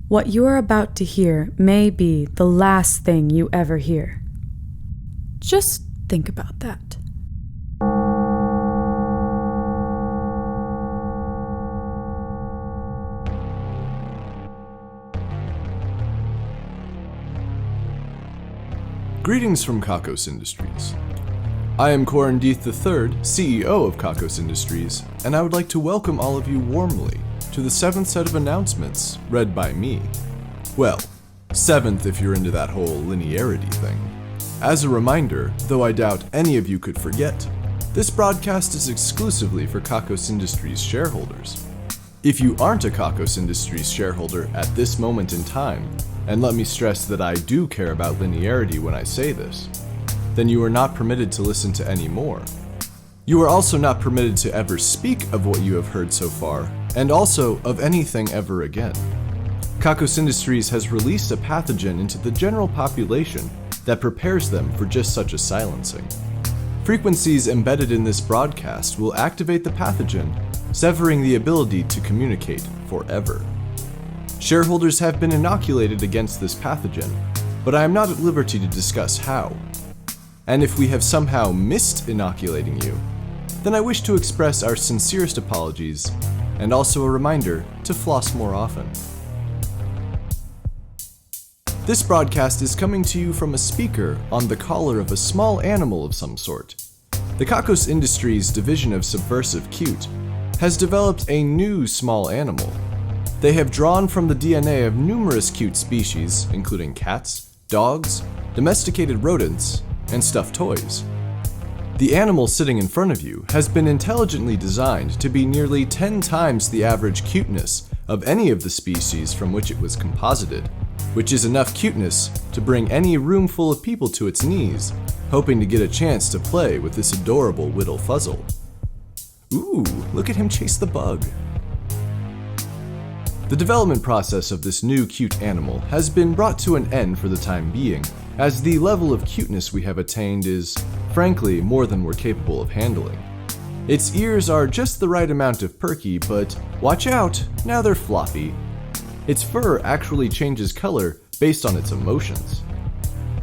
What you are about to hear may be the last thing you ever hear. Just think about that. Greetings from Kakos Industries. I am Corin Deeth I, CEO of Kakos Industries, and I would like to welcome all of you warmly to the 7th set of announcements read by me. Well, 7th if you're into that whole linearity thing. As a reminder, though I doubt any of you could forget, this broadcast is exclusively for Kakos Industries shareholders. If you aren't a Kakos Industries shareholder at this moment in time, and let me stress that I do care about linearity when I say this, then you are not permitted to listen to any more. You are also not permitted to ever speak of what you have heard so far, and also of anything ever again. Kakos Industries has released a pathogen into the general population that prepares them for just such a silencing. Frequencies embedded in this broadcast will activate the pathogen, severing the ability to communicate forever. Shareholders have been inoculated against this pathogen, but I am not at liberty to discuss how. And if we have somehow missed inoculating you, then I wish to express our sincerest apologies, and also a reminder to floss more often. This broadcast is coming to you from a speaker on the collar of a small animal of some sort. The Kakos Industries division of Subversive Cute has developed a new small animal. They have drawn from the DNA of numerous cute species, including cats, dogs, domesticated rodents, and stuffed toys. The animal sitting in front of you has been intelligently designed to be nearly 10 times the average cuteness of any of the species from which it was composited, which is enough cuteness to bring any room full of people to its knees, hoping to get a chance to play with this adorable Whittle Fuzzle. Ooh, look at him chase the bug. The development process of this new cute animal has been brought to an end for the time being, as the level of cuteness we have attained is, frankly, more than we're capable of handling. Its ears are just the right amount of perky, but watch out, now they're floppy. Its fur actually changes color based on its emotions.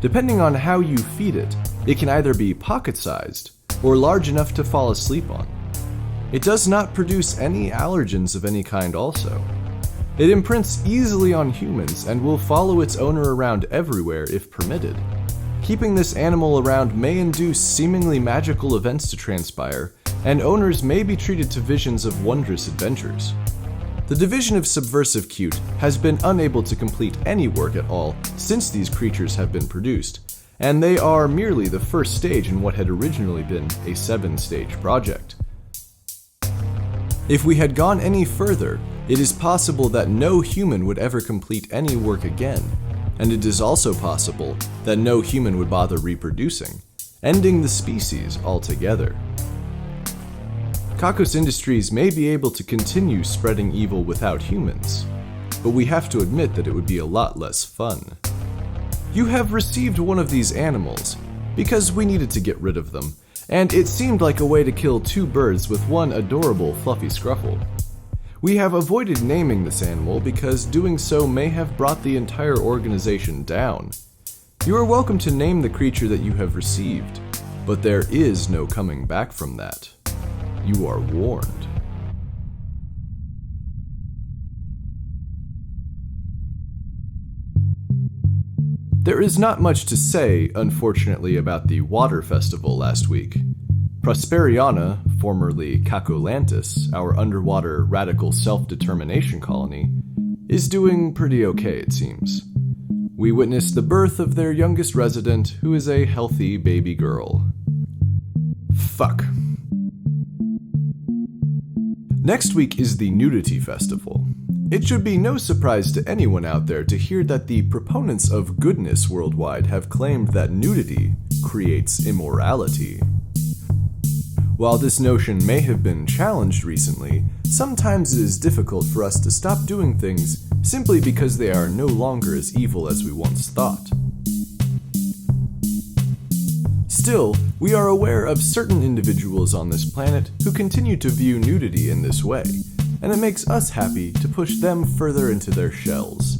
Depending on how you feed it, it can either be pocket-sized or large enough to fall asleep on. It does not produce any allergens of any kind also. It imprints easily on humans and will follow its owner around everywhere if permitted. Keeping this animal around may induce seemingly magical events to transpire, and owners may be treated to visions of wondrous adventures. The division of Subversive Cute has been unable to complete any work at all since these creatures have been produced, and they are merely the first stage in what had originally been a 7-stage project. If we had gone any further, it is possible that no human would ever complete any work again, and it is also possible that no human would bother reproducing, ending the species altogether. Kakos Industries may be able to continue spreading evil without humans, but we have to admit that it would be a lot less fun. You have received one of these animals, because we needed to get rid of them, and it seemed like a way to kill 2 birds with one adorable fluffy scruffle. We have avoided naming this animal because doing so may have brought the entire organization down. You are welcome to name the creature that you have received, but there is no coming back from that. You are warned. There is not much to say, unfortunately, about the water festival last week. Prosperiana, formerly Cacolantis, our underwater radical self-determination colony, is doing pretty okay, it seems. We witnessed the birth of their youngest resident, who is a healthy baby girl. Fuck. Next week is the Nudity Festival. It should be no surprise to anyone out there to hear that the proponents of goodness worldwide have claimed that nudity creates immorality. While this notion may have been challenged recently, sometimes it is difficult for us to stop doing things simply because they are no longer as evil as we once thought. Still, we are aware of certain individuals on this planet who continue to view nudity in this way, and it makes us happy to push them further into their shells,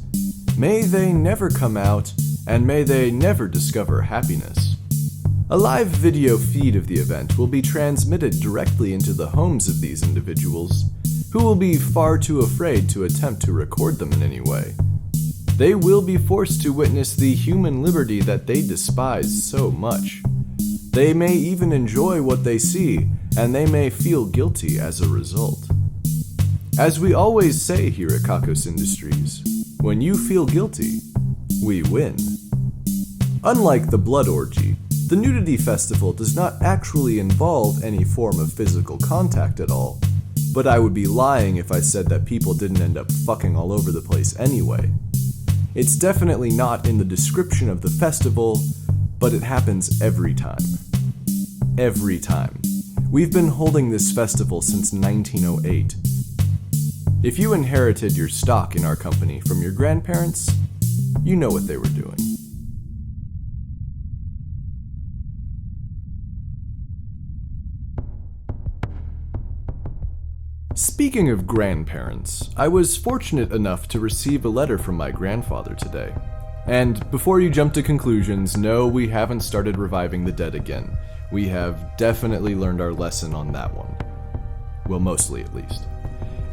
May they never come out, and may they never discover happiness. A live video feed of the event will be transmitted directly into the homes of these individuals, who will be far too afraid to attempt to record them in any way. They will be forced to witness the human liberty that they despise so much. They may even enjoy what they see, and they may feel guilty as a result. As we always say here at Kakos Industries, when you feel guilty, we win. Unlike the blood orgy, the nudity festival does not actually involve any form of physical contact at all, but I would be lying if I said that people didn't end up fucking all over the place anyway. It's definitely not in the description of the festival, but it happens every time. Every time. We've been holding this festival since 1908. If you inherited your stock in our company from your grandparents, you know what they were doing. Speaking of grandparents, I was fortunate enough to receive a letter from my grandfather today. And before you jump to conclusions, no, we haven't started reviving the dead again. We have definitely learned our lesson on that one. Well, mostly at least.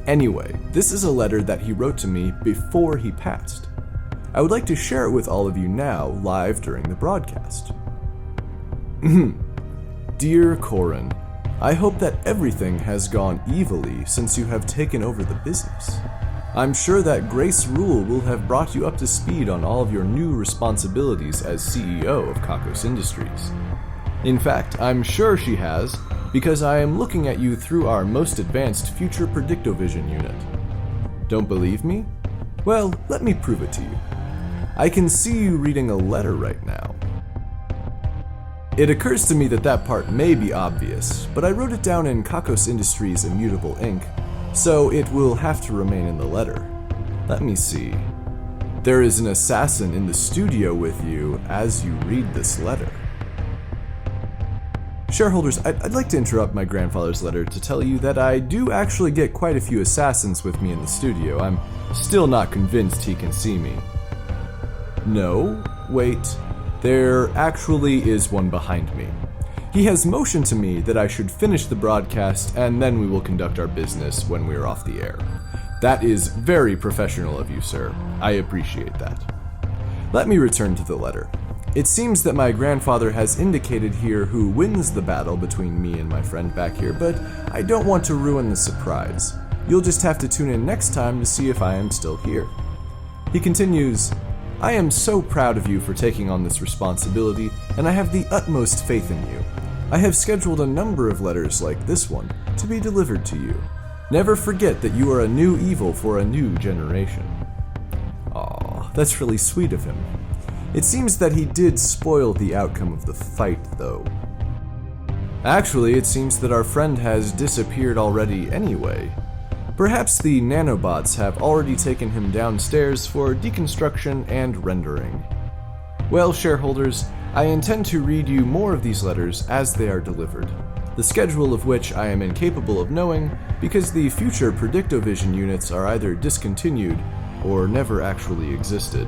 Anyway, this is a letter that he wrote to me before he passed. I would like to share it with all of you now, live during the broadcast. Dear Corin, I hope that everything has gone evilly since you have taken over the business. I'm sure that Grace Rule will have brought you up to speed on all of your new responsibilities as CEO of Kakos Industries. In fact, I'm sure she has, because I am looking at you through our most advanced future predictovision unit. Don't believe me? Well, let me prove it to you. I can see you reading a letter right now. It occurs to me that that part may be obvious, but I wrote it down in Kakos Industries' immutable ink, so it will have to remain in the letter. Let me see. There is an assassin in the studio with you as you read this letter. Shareholders, I'd like to interrupt my grandfather's letter to tell you that I do actually get quite a few assassins with me in the studio. I'm still not convinced he can see me. No, wait, there actually is one behind me. He has motioned to me that I should finish the broadcast and then we will conduct our business when we are off the air. That is very professional of you, sir. I appreciate that. Let me return to the letter. It seems that my grandfather has indicated here who wins the battle between me and my friend back here, but I don't want to ruin the surprise. You'll just have to tune in next time to see if I am still here. He continues, I am so proud of you for taking on this responsibility, and I have the utmost faith in you. I have scheduled a number of letters like this one to be delivered to you. Never forget that you are a new evil for a new generation. Aw, that's really sweet of him. It seems that he did spoil the outcome of the fight, though. Actually, it seems that our friend has disappeared already anyway. Perhaps the nanobots have already taken him downstairs for deconstruction and rendering. Well, shareholders, I intend to read you more of these letters as they are delivered, the schedule of which I am incapable of knowing because the future predictovision units are either discontinued or never actually existed.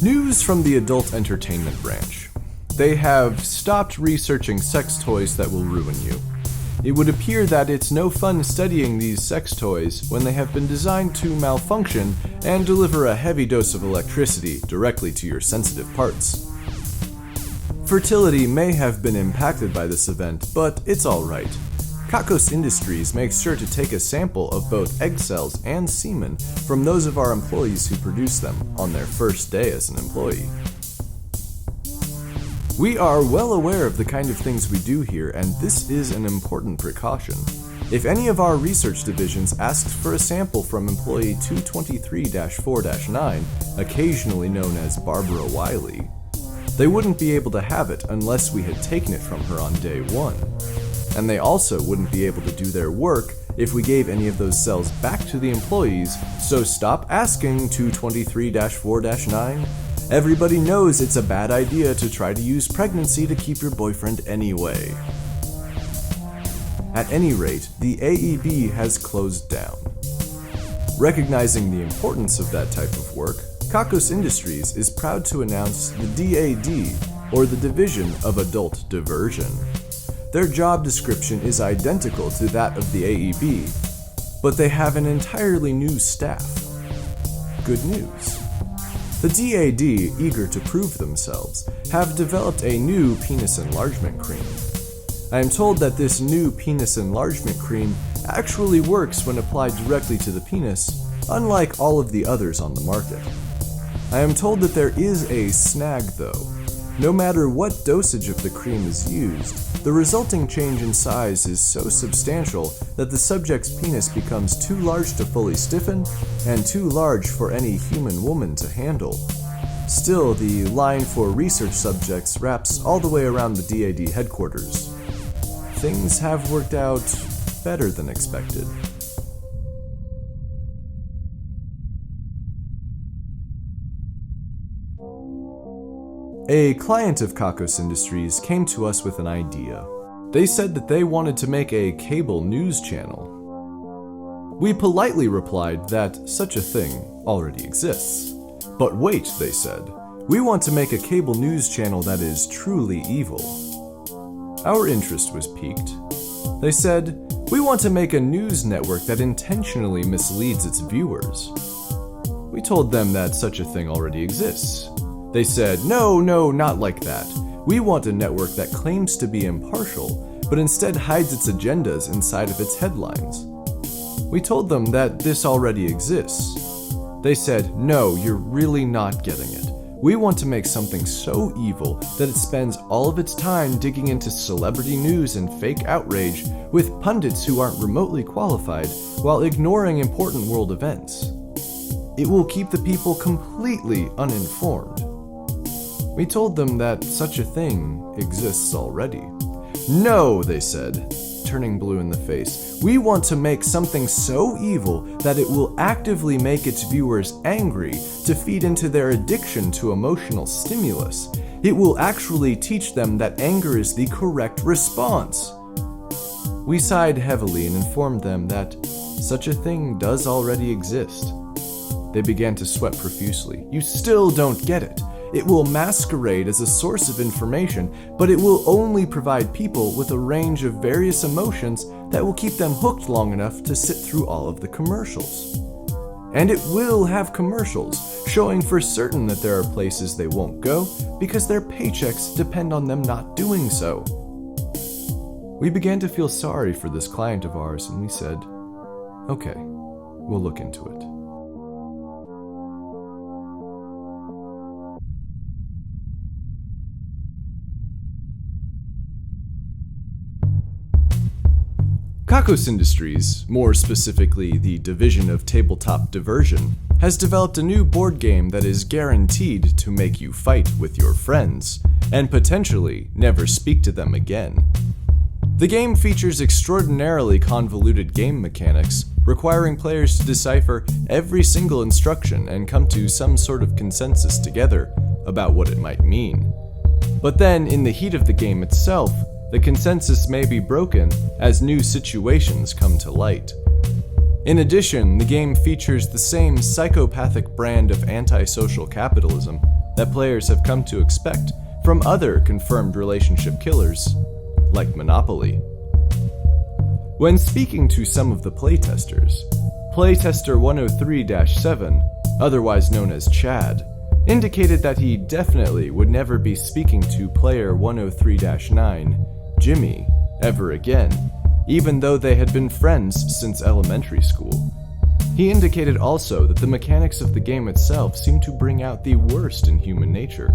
News from the adult entertainment branch. They have stopped researching sex toys that will ruin you. It would appear that it's no fun studying these sex toys when they have been designed to malfunction and deliver a heavy dose of electricity directly to your sensitive parts. Fertility may have been impacted by this event, but it's alright. Kakos Industries makes sure to take a sample of both egg cells and semen from those of our employees who produce them on their first day as an employee. We are well aware of the kind of things we do here, and this is an important precaution. If any of our research divisions asked for a sample from employee 223-4-9, occasionally known as Barbara Wiley, they wouldn't be able to have it unless we had taken it from her on day one. And they also wouldn't be able to do their work if we gave any of those cells back to the employees, so stop asking 223-4-9. Everybody knows it's a bad idea to try to use pregnancy to keep your boyfriend anyway. At any rate, the AEB has closed down. Recognizing the importance of that type of work, Kakos Industries is proud to announce the DAD, or the Division of Adult Diversion. Their job description is identical to that of the AEB, but they have an entirely new staff. Good news. The DAD, eager to prove themselves, have developed a new penis enlargement cream. I am told that this new penis enlargement cream actually works when applied directly to the penis, unlike all of the others on the market. I am told that there is a snag though. No matter what dosage of the cream is used, the resulting change in size is so substantial that the subject's penis becomes too large to fully stiffen and too large for any human woman to handle. Still, the line for research subjects wraps all the way around the DAD headquarters. Things have worked out better than expected. A client of Kakos Industries came to us with an idea. They said that they wanted to make a cable news channel. We politely replied that such a thing already exists. But wait, they said, we want to make a cable news channel that is truly evil. Our interest was piqued. They said, we want to make a news network that intentionally misleads its viewers. We told them that such a thing already exists. They said, no, not like that. We want a network that claims to be impartial, but instead hides its agendas inside of its headlines. We told them that this already exists. They said, no, you're really not getting it. We want to make something so evil that it spends all of its time digging into celebrity news and fake outrage with pundits who aren't remotely qualified while ignoring important world events. It will keep the people completely uninformed. We told them that such a thing exists already. No, they said, turning blue in the face. We want to make something so evil that it will actively make its viewers angry to feed into their addiction to emotional stimulus. It will actually teach them that anger is the correct response. We sighed heavily and informed them that such a thing does already exist. They began to sweat profusely. You still don't get it. It will masquerade as a source of information, but it will only provide people with a range of various emotions that will keep them hooked long enough to sit through all of the commercials. And it will have commercials, showing for certain that there are places they won't go because their paychecks depend on them not doing so. We began to feel sorry for this client of ours, and we said, okay, we'll look into it. Kakos Industries, more specifically the Division of Tabletop Diversion, has developed a new board game that is guaranteed to make you fight with your friends, and potentially never speak to them again. The game features extraordinarily convoluted game mechanics, requiring players to decipher every single instruction and come to some sort of consensus together about what it might mean. But then, in the heat of the game itself, the consensus may be broken as new situations come to light. In addition, the game features the same psychopathic brand of antisocial capitalism that players have come to expect from other confirmed relationship killers, like Monopoly. When speaking to some of the playtesters, playtester 103-7, otherwise known as Chad, indicated that he definitely would never be speaking to player 103-9, Jimmy, ever again, even though they had been friends since elementary school. He indicated also that the mechanics of the game itself seemed to bring out the worst in human nature,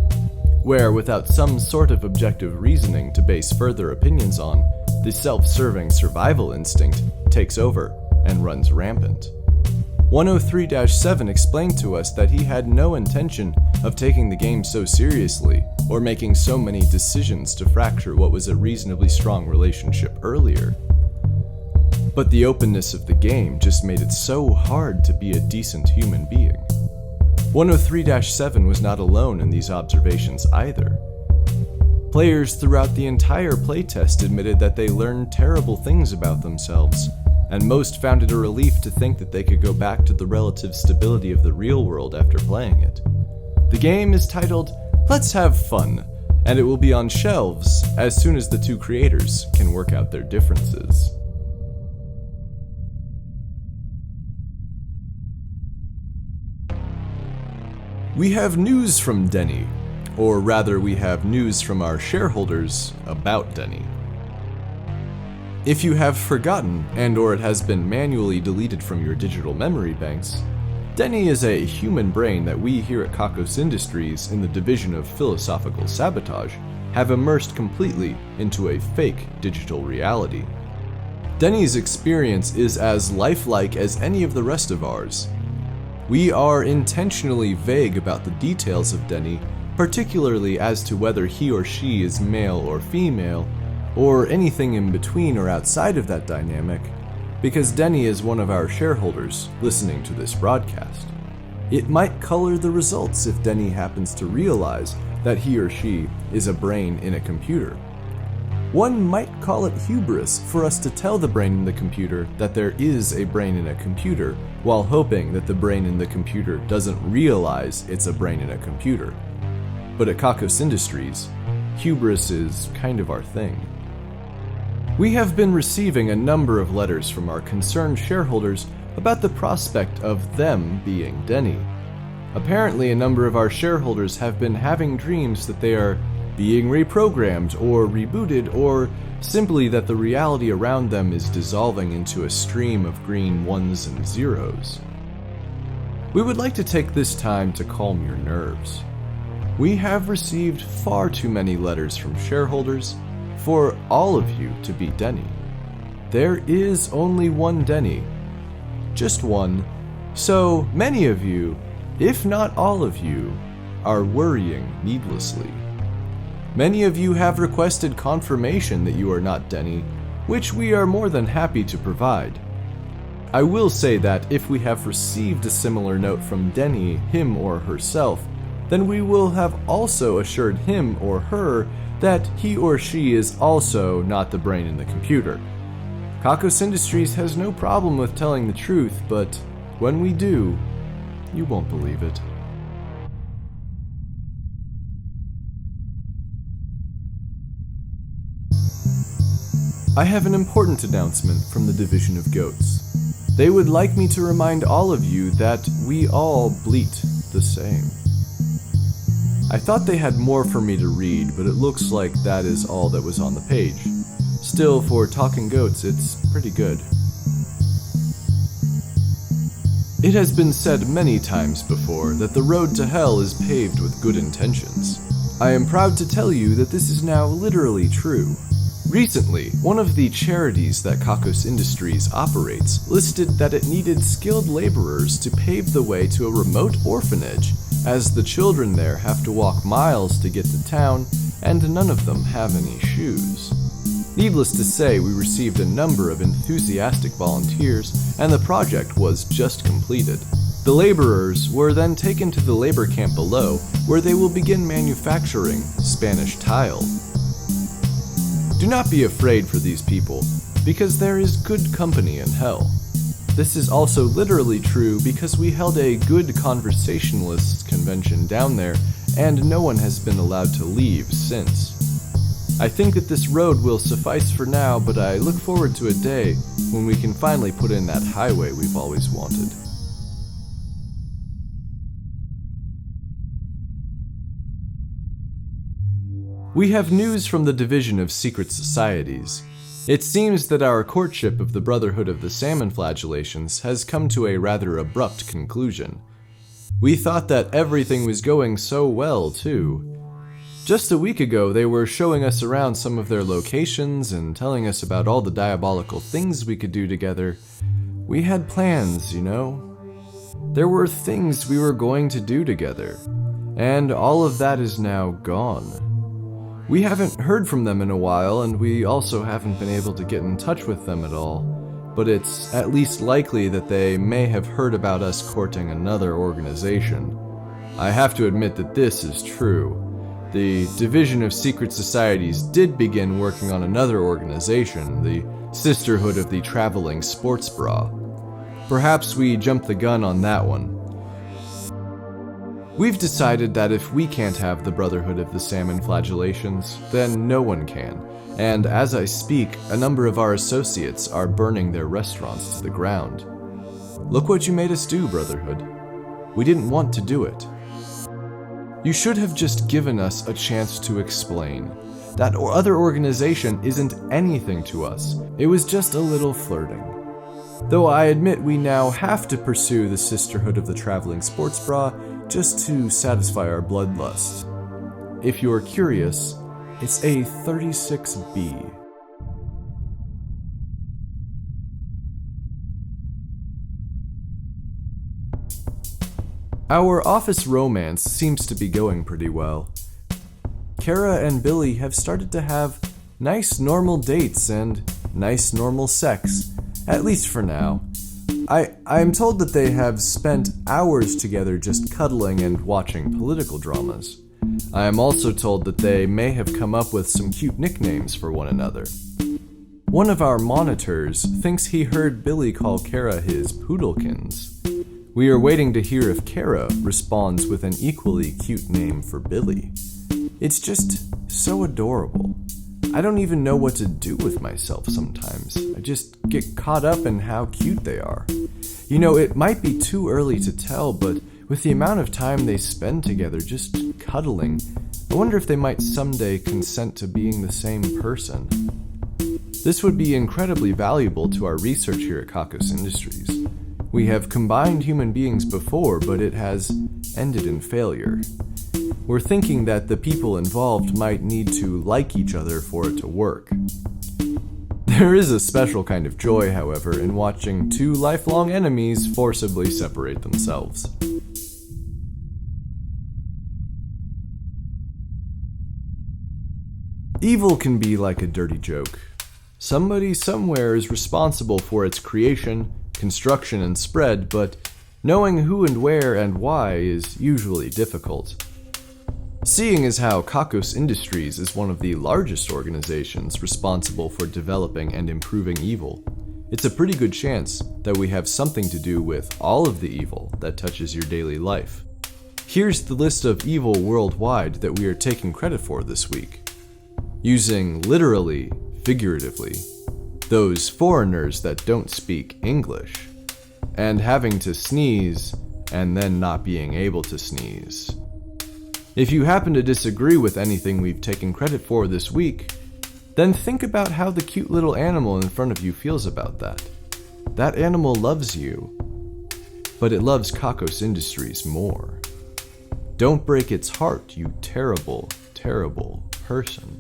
where without some sort of objective reasoning to base further opinions on, the self-serving survival instinct takes over and runs rampant. 103-7 explained to us that he had no intention of taking the game so seriously or making so many decisions to fracture what was a reasonably strong relationship earlier. But the openness of the game just made it so hard to be a decent human being. 103-7 was not alone in these observations either. Players throughout the entire playtest admitted that they learned terrible things about themselves, and most found it a relief to think that they could go back to the relative stability of the real world after playing it. The game is titled Let's Have Fun, and it will be on shelves as soon as the two creators can work out their differences. We have news from Denny, or rather we have news from our shareholders about Denny. If you have forgotten and or it has been manually deleted from your digital memory banks, Denny is a human brain that we here at Kakos Industries in the division of philosophical sabotage have immersed completely into a fake digital reality. Denny's experience is as lifelike as any of the rest of ours. We are intentionally vague about the details of Denny, particularly as to whether he or she is male or female, or anything in between or outside of that dynamic, because Denny is one of our shareholders listening to this broadcast. It might color the results if Denny happens to realize that he or she is a brain in a computer. One might call it hubris for us to tell the brain in the computer that there is a brain in a computer, while hoping that the brain in the computer doesn't realize it's a brain in a computer. But at Kakos Industries, hubris is kind of our thing. We have been receiving a number of letters from our concerned shareholders about the prospect of them being Denny. Apparently, a number of our shareholders have been having dreams that they are being reprogrammed or rebooted, or simply that the reality around them is dissolving into a stream of green ones and zeros. We would like to take this time to calm your nerves. We have received far too many letters from shareholders for all of you to be Denny. There is only one Denny. Just one. So many of you, if not all of you, are worrying needlessly. Many of you have requested confirmation that you are not Denny, which we are more than happy to provide. I will say that if we have received a similar note from Denny, him or herself, then we will have also assured him or her that he or she is also not the brain in the computer. Kakos Industries has no problem with telling the truth, but when we do, you won't believe it. I have an important announcement from the Division of Goats. They would like me to remind all of you that we all bleat the same. I thought they had more for me to read, but it looks like that is all that was on the page. Still, for talking goats, it's pretty good. It has been said many times before that the road to hell is paved with good intentions. I am proud to tell you that this is now literally true. Recently, one of the charities that Kakos Industries operates listed that it needed skilled laborers to pave the way to a remote orphanage, as the children there have to walk miles to get to town, and none of them have any shoes. Needless to say, we received a number of enthusiastic volunteers, and the project was just completed. The laborers were then taken to the labor camp below, where they will begin manufacturing Spanish tile. Do not be afraid for these people, because there is good company in hell. This is also literally true because we held a good conversationalists convention down there, and no one has been allowed to leave since. I think that this road will suffice for now, but I look forward to a day when we can finally put in that highway we've always wanted. We have news from the Division of Secret Societies. It seems that our courtship of the Brotherhood of the Salmon Flagellations has come to a rather abrupt conclusion. We thought that everything was going so well, too. Just a week ago, they were showing us around some of their locations and telling us about all the diabolical things we could do together. We had plans, you know? There were things we were going to do together, and all of that is now gone. We haven't heard from them in a while, and we also haven't been able to get in touch with them at all, but it's at least likely that they may have heard about us courting another organization. I have to admit that this is true. The Division of Secret Societies did begin working on another organization, the Sisterhood of the Traveling Sports Bra. Perhaps we jumped the gun on that one. We've decided that if we can't have the Brotherhood of the Salmon Flagellations, then no one can. And as I speak, a number of our associates are burning their restaurants to the ground. Look what you made us do, Brotherhood. We didn't want to do it. You should have just given us a chance to explain. That other organization isn't anything to us. It was just a little flirting. Though I admit we now have to pursue the Sisterhood of the Traveling Sports Bra just to satisfy our bloodlust. If you're curious, it's a 36B. Our office romance seems to be going pretty well. Kara and Billy have started to have nice normal dates and nice normal sex, at least for now. I'm told that they have spent hours together just cuddling and watching political dramas. I am also told that they may have come up with some cute nicknames for one another. One of our monitors thinks he heard Billy call Kara his poodlekins. We are waiting to hear if Kara responds with an equally cute name for Billy. It's just so adorable. I don't even know what to do with myself sometimes. I just get caught up in how cute they are. You know, it might be too early to tell, but with the amount of time they spend together just cuddling, I wonder if they might someday consent to being the same person. This would be incredibly valuable to our research here at Kakos Industries. We have combined human beings before, but it has ended in failure. We're thinking that the people involved might need to like each other for it to work. There is a special kind of joy, however, in watching two lifelong enemies forcibly separate themselves. Evil can be like a dirty joke. Somebody somewhere is responsible for its creation, construction, and spread, but knowing who and where and why is usually difficult. Seeing as how Kakos Industries is one of the largest organizations responsible for developing and improving evil, it's a pretty good chance that we have something to do with all of the evil that touches your daily life. Here's the list of evil worldwide that we are taking credit for this week. Using literally, figuratively, those foreigners that don't speak English, and having to sneeze and then not being able to sneeze. If you happen to disagree with anything we've taken credit for this week, then think about how the cute little animal in front of you feels about that. That animal loves you, but it loves Kakos Industries more. Don't break its heart, you terrible, terrible person.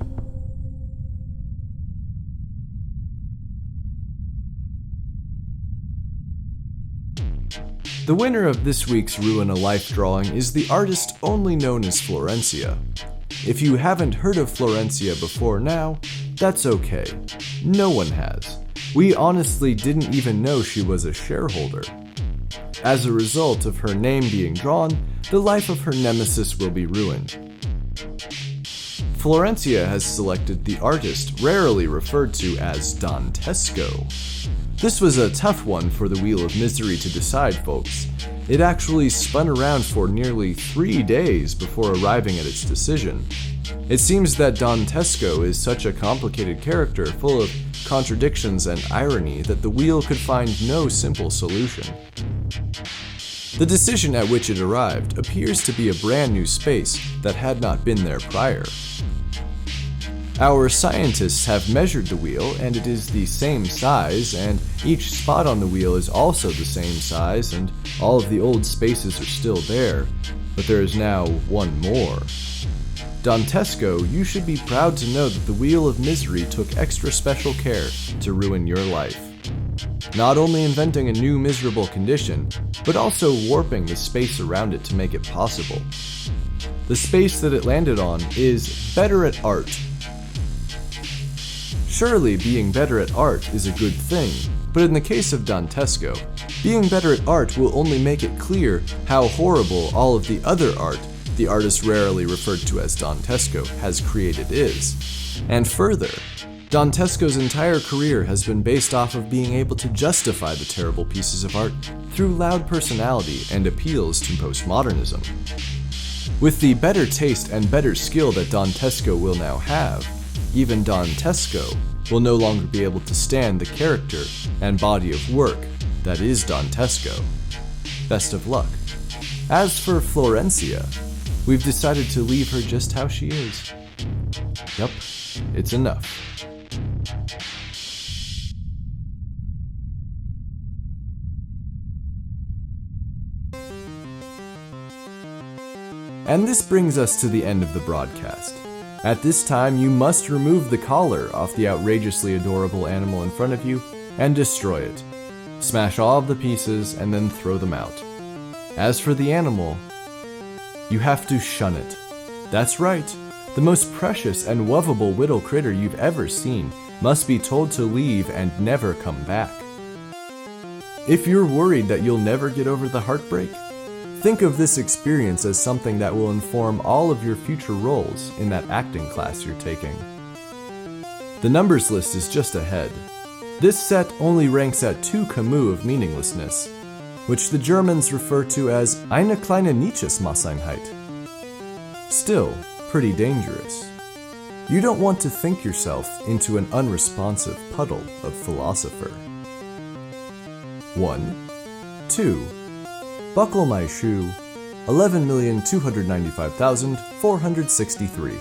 The winner of this week's Ruin a Life drawing is the artist only known as Florencia. If you haven't heard of Florencia before now, that's okay. No one has. We honestly didn't even know she was a shareholder. As a result of her name being drawn, the life of her nemesis will be ruined. Florencia has selected the artist rarely referred to as Dantesco. This was a tough one for the Wheel of Misery to decide, folks. It actually spun around for nearly 3 days before arriving at its decision. It seems that Dantesco is such a complicated character full of contradictions and irony that the wheel could find no simple solution. The decision at which it arrived appears to be a brand new space that had not been there prior. Our scientists have measured the wheel, and it is the same size, and each spot on the wheel is also the same size, and all of the old spaces are still there, but there is now one more. Dantesco, you should be proud to know that the Wheel of Misery took extra special care to ruin your life. Not only inventing a new miserable condition, but also warping the space around it to make it possible. The space that it landed on is better at art. Surely being better at art is a good thing, but in the case of Dantesco, being better at art will only make it clear how horrible all of the other art, the artist rarely referred to as Dantesco has created is. And further, Dantesco's entire career has been based off of being able to justify the terrible pieces of art through loud personality and appeals to postmodernism. With the better taste and better skill that Dantesco will now have, even Dantesco will no longer be able to stand the character and body of work that is Dantesco. Best of luck. As for Florencia, we've decided to leave her just how she is. Yup, it's enough. And this brings us to the end of the broadcast. At this time, you must remove the collar off the outrageously adorable animal in front of you and destroy it. Smash all of the pieces and then throw them out. As for the animal, you have to shun it. That's right, the most precious and lovable little critter you've ever seen must be told to leave and never come back. If you're worried that you'll never get over the heartbreak, think of this experience as something that will inform all of your future roles in that acting class you're taking. The numbers list is just ahead. This set only ranks at 2 Camus of meaninglessness, which the Germans refer to as eine kleine Nietzsche-Massenheit. Still, pretty dangerous. You don't want to think yourself into an unresponsive puddle of philosopher. 1. 2. Buckle my shoe, 11,295,463.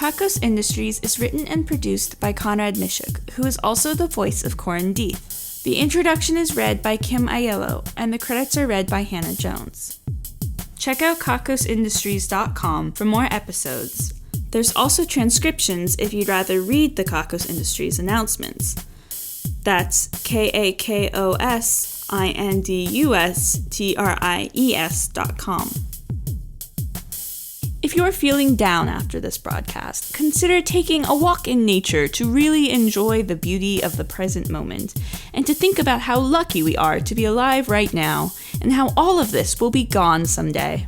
Kakos Industries is written and produced by Conrad Mishuk, who is also the voice of Corin Deeth. The introduction is read by Kim Aiello, and the credits are read by Hannah Jones. Check out kakosindustries.com for more episodes. There's also transcriptions if you'd rather read the Kakos Industries announcements. That's kakosindustries.com. If you're feeling down after this broadcast, consider taking a walk in nature to really enjoy the beauty of the present moment and to think about how lucky we are to be alive right now and how all of this will be gone someday.